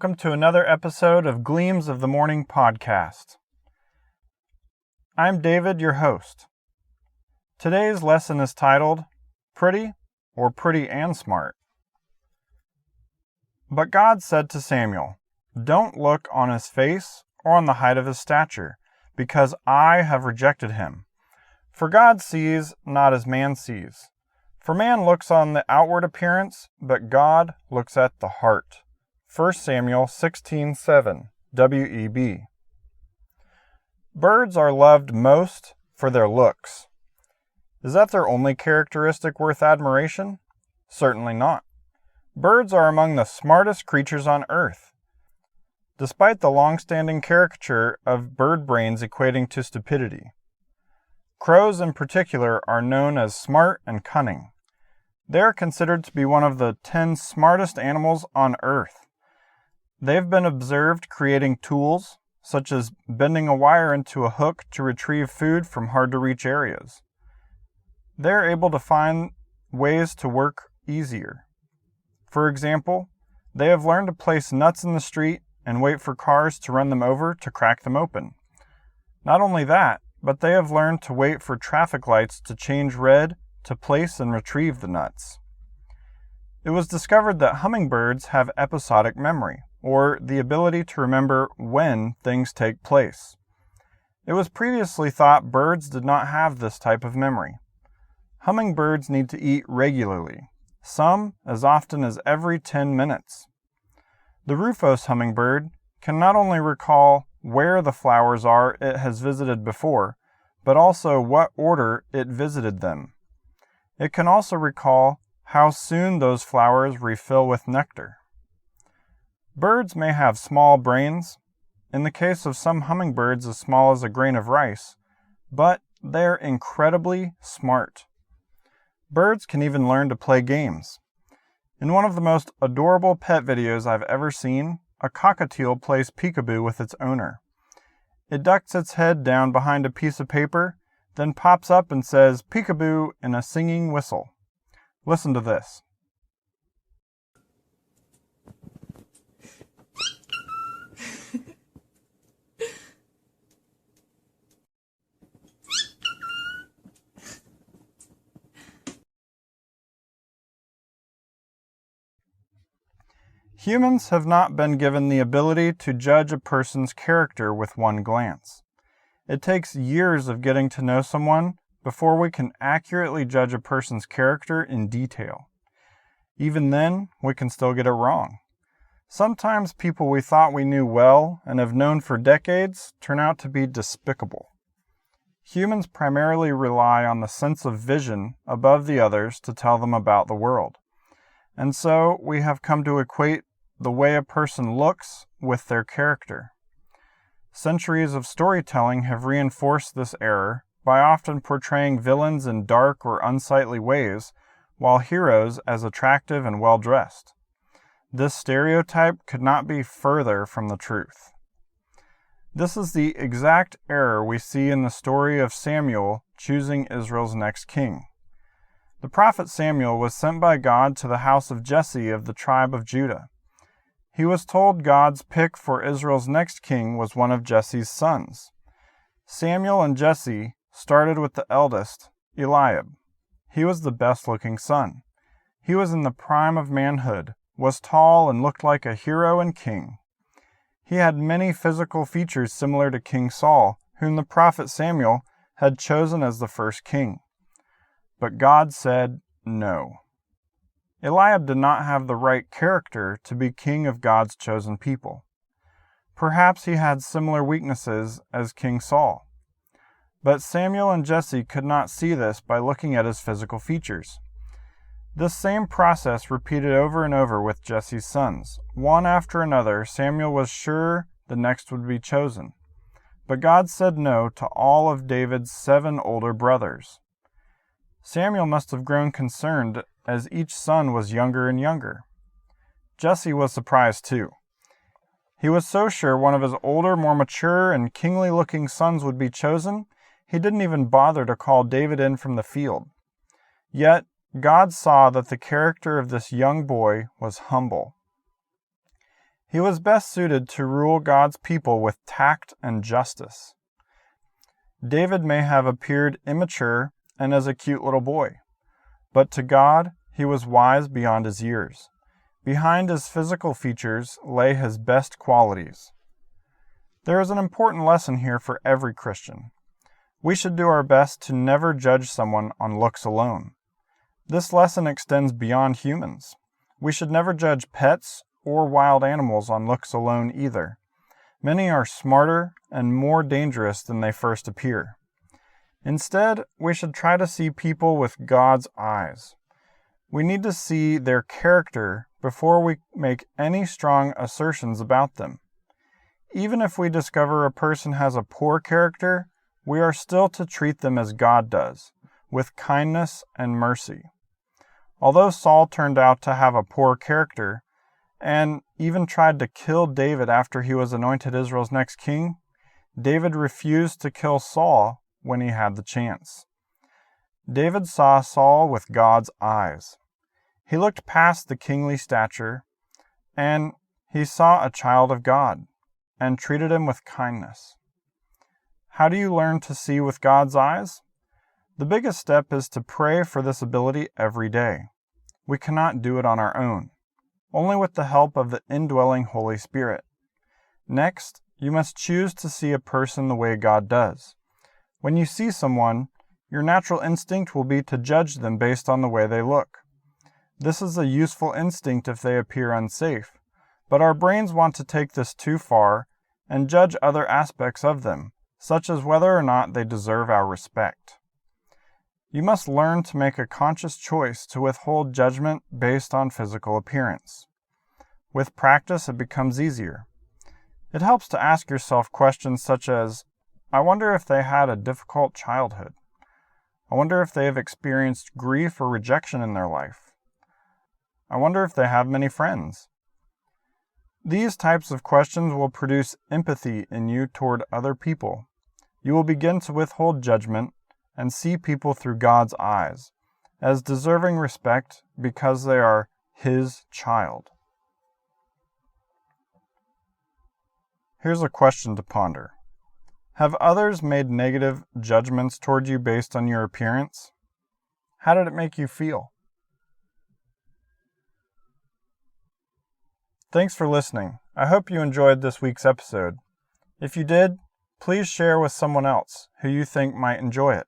welcome to another episode of Gleams of the Morning podcast. I'm David, your host. Today's lesson is titled, Pretty or Pretty and Smart. But God said to Samuel, "Don't look on his face or on the height of his stature, because I have rejected him. For God sees not as man sees. For man looks on the outward appearance, but God looks at the heart." 1 Samuel 16:7, WEB. Birds are loved most for their looks. Is that their only characteristic worth admiration? Certainly not. Birds are among the smartest creatures on earth. Despite the long-standing caricature of bird brains equating to stupidity. Crows in particular are known as smart and cunning. They are considered to be one of the 10 smartest animals on earth. They've been observed creating tools, such as bending a wire into a hook to retrieve food from hard-to-reach areas. They're able to find ways to work easier. For example, they have learned to place nuts in the street and wait for cars to run them over to crack them open. Not only that, but they have learned to wait for traffic lights to change red to place and retrieve the nuts. It was discovered that hummingbirds have episodic memory, or the ability to remember when things take place. It was previously thought birds did not have this type of memory. Hummingbirds need to eat regularly, some as often as every 10 minutes. The Rufous hummingbird can not only recall where the flowers are it has visited before, but also what order it visited them. It can also recall how soon those flowers refill with nectar. Birds may have small brains, in the case of some hummingbirds as small as a grain of rice, but they're incredibly smart. Birds can even learn to play games. In one of the most adorable pet videos I've ever seen, a cockatiel plays peekaboo with its owner. It ducks its head down behind a piece of paper, then pops up and says peekaboo in a singing whistle. Listen to this. Humans have not been given the ability to judge a person's character with one glance. It takes years of getting to know someone before we can accurately judge a person's character in detail. Even then, we can still get it wrong. Sometimes people we thought we knew well and have known for decades turn out to be despicable. Humans primarily rely on the sense of vision above the others to tell them about the world. And so we have come to equate the way a person looks with their character. Centuries of storytelling have reinforced this error by often portraying villains in dark or unsightly ways, while heroes as attractive and well-dressed. This stereotype could not be further from the truth. This is the exact error we see in the story of Samuel choosing Israel's next king. The prophet Samuel was sent by God to the house of Jesse of the tribe of Judah. He was told God's pick for Israel's next king was one of Jesse's sons. Samuel and Jesse started with the eldest, Eliab. He was the best-looking son. He was in the prime of manhood, was tall and looked like a hero and king. He had many physical features similar to King Saul, whom the prophet Samuel had chosen as the first king. But God said no. Eliab did not have the right character to be king of God's chosen people. Perhaps he had similar weaknesses as King Saul. But Samuel and Jesse could not see this by looking at his physical features. This same process repeated over and over with Jesse's sons. One after another, Samuel was sure the next would be chosen. But God said no to all of David's 7 older brothers. Samuel must have grown concerned as each son was younger and younger. Jesse was surprised too. He was so sure one of his older, more mature, and kingly-looking sons would be chosen, he didn't even bother to call David in from the field. Yet, God saw that the character of this young boy was humble. He was best suited to rule God's people with tact and justice. David may have appeared immature and as a cute little boy, but to God, he was wise beyond his years. Behind his physical features lay his best qualities. There is an important lesson here for every Christian. We should do our best to never judge someone on looks alone. This lesson extends beyond humans. We should never judge pets or wild animals on looks alone either. Many are smarter and more dangerous than they first appear. Instead, we should try to see people with God's eyes. We need to see their character before we make any strong assertions about them. Even if we discover a person has a poor character, we are still to treat them as God does, with kindness and mercy. Although Saul turned out to have a poor character, and even tried to kill David after he was anointed Israel's next king, David refused to kill Saul when he had the chance. David saw Saul with God's eyes. He looked past the kingly stature, and he saw a child of God, and treated him with kindness. How do you learn to see with God's eyes? The biggest step is to pray for this ability every day. We cannot do it on our own, only with the help of the indwelling Holy Spirit. Next, you must choose to see a person the way God does. When you see someone, your natural instinct will be to judge them based on the way they look. This is a useful instinct if they appear unsafe, but our brains want to take this too far and judge other aspects of them, such as whether or not they deserve our respect. You must learn to make a conscious choice to withhold judgment based on physical appearance. With practice, it becomes easier. It helps to ask yourself questions such as, I wonder if they had a difficult childhood. I wonder if they have experienced grief or rejection in their life. I wonder if they have many friends. These types of questions will produce empathy in you toward other people. You will begin to withhold judgment and see people through God's eyes, as deserving respect because they are His child. Here's a question to ponder. Have others made negative judgments toward you based on your appearance? How did it make you feel? Thanks for listening. I hope you enjoyed this week's episode. If you did, please share with someone else who you think might enjoy it.